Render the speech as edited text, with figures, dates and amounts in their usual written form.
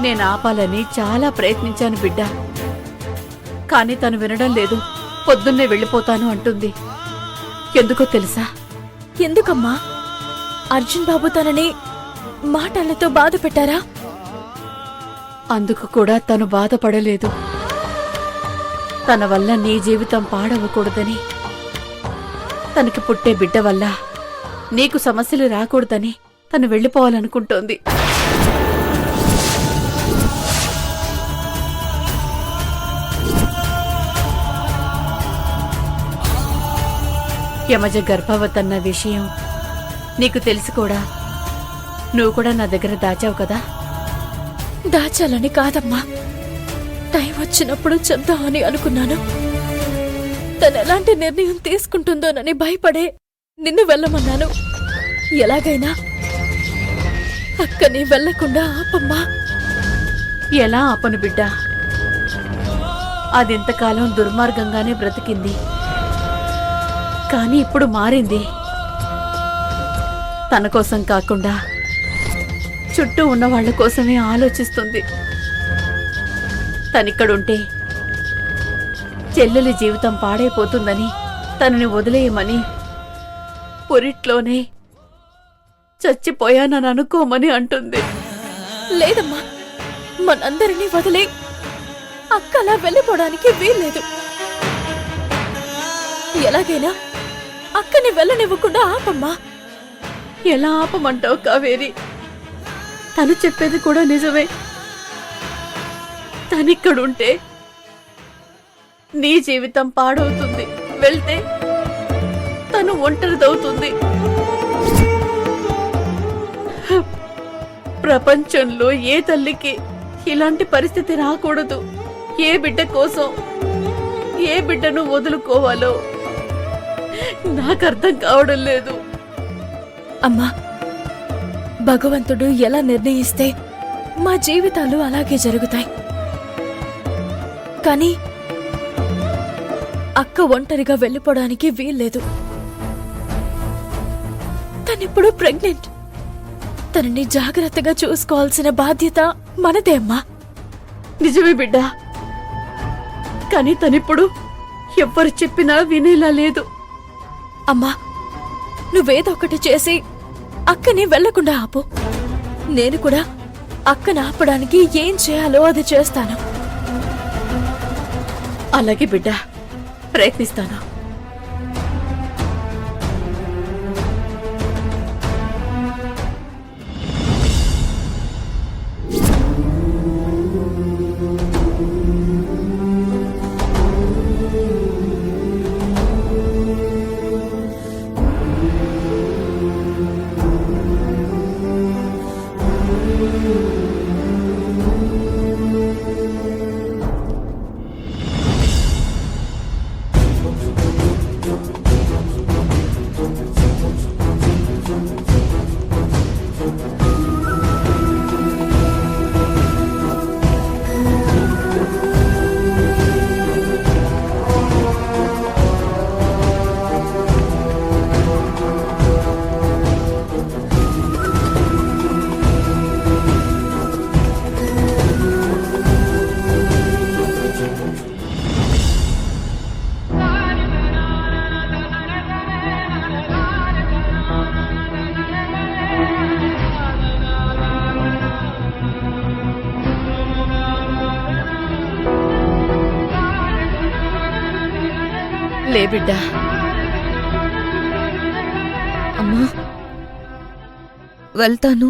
నేను ఆపాలని చాలా ప్రయత్నించాను బిడ్డ, కాని తను వినడం లేదు. పొద్దున్నే వెళ్ళిపోతాను అంటుంది. ఎందుకో తెలుసా? ఎందుకమ్మా? అర్జున్ బాబు తనని మాటలతో బాధ పెట్టారా? అందుకు కూడా తను బాధపడలేదు. తన వల్ల నీ జీవితం పాడవకూడదని, తనకి పుట్టే బిడ్డ వల్ల నీకు సమస్యలు రాకూడదని తను వెళ్ళిపోవాలనుకుంటోంది. యమజ గర్భవతన్న విషయం నీకు తెలిసి కూడా నువ్వు కూడా నా దగ్గర దాచావు కదా? దాచాలని కాదమ్మా, టైం వచ్చినప్పుడు చెప్దామని అనుకున్నాను. తను ఎలాంటి నిర్ణయం తీసుకుంటుందోనని భయపడే నిన్ను వెళ్ళమన్నాను. ఎలాగైనా అక్కని వెళ్లకుండా ఆపమ్మా. ఎలా ఆపను బిడ్డ? అదింతకాలం దుర్మార్గంగానే బ్రతికింది, కాని ఇప్పుడు మారింది. తన కోసం కాకుండా చుట్టూ ఉన్న వాళ్ల కోసమే ఆలోచిస్తుంది. తనిక్కడుంటే చెల్లెలి జీవితం పాడైపోతుందని తనని వదిలేయమని, పురిట్లోనే చచ్చిపోయానని అనుకోమని అంటుంది. లేదమ్మా, మనందరినీ వదిలే అక్కలా వెళ్ళిపోవడానికి వీల్లేదు. ఎలాగైనా అక్కని వెళ్ళనివ్వకుండా ఆపమ్మా. ఎలా ఆపమంటావు కావేరి? తను చెప్పేది కూడా నిజమే. తనిక్కడుంటే నీ జీవితం పాడవుతుంది. వెళ్తే తను ఒంటరిదవుతుంది. ప్రపంచంలో ఏ తల్లికి ఇలాంటి పరిస్థితి రాకూడదు. ఏ బిడ్డ కోసం ఏ బిడ్డను వదులుకోవాలో నాకు అర్థం కావడం లేదు. అమ్మా, భగవంతుడు ఎలా నిర్ణయిస్తే మా జీవితాలు అలాగే జరుగుతాయి. కానీ అక్క ఒంటరిగా వెళ్ళిపోవడానికి వీల్లేదు. తనిప్పుడు ప్రెగ్నెంట్. తనని జాగ్రత్తగా చూసుకోవాల్సిన బాధ్యత మనదే అమ్మా. నిజమే బిడ్డ, కానీ తనిప్పుడు ఎవ్వరు చెప్పినా వినేలా లేదు. అమ్మా, నువ్వేదో ఒకటి చేసి అక్కని వెళ్లకుండా ఆపు. నేను కూడా అక్కని ఆపడానికి ఏం చేయాలో అది చేస్తాను. అలాగే బిడ్డ, ప్రయత్నిస్తాను. లే బిడ్డ. అమ్మా, వెళ్తాను.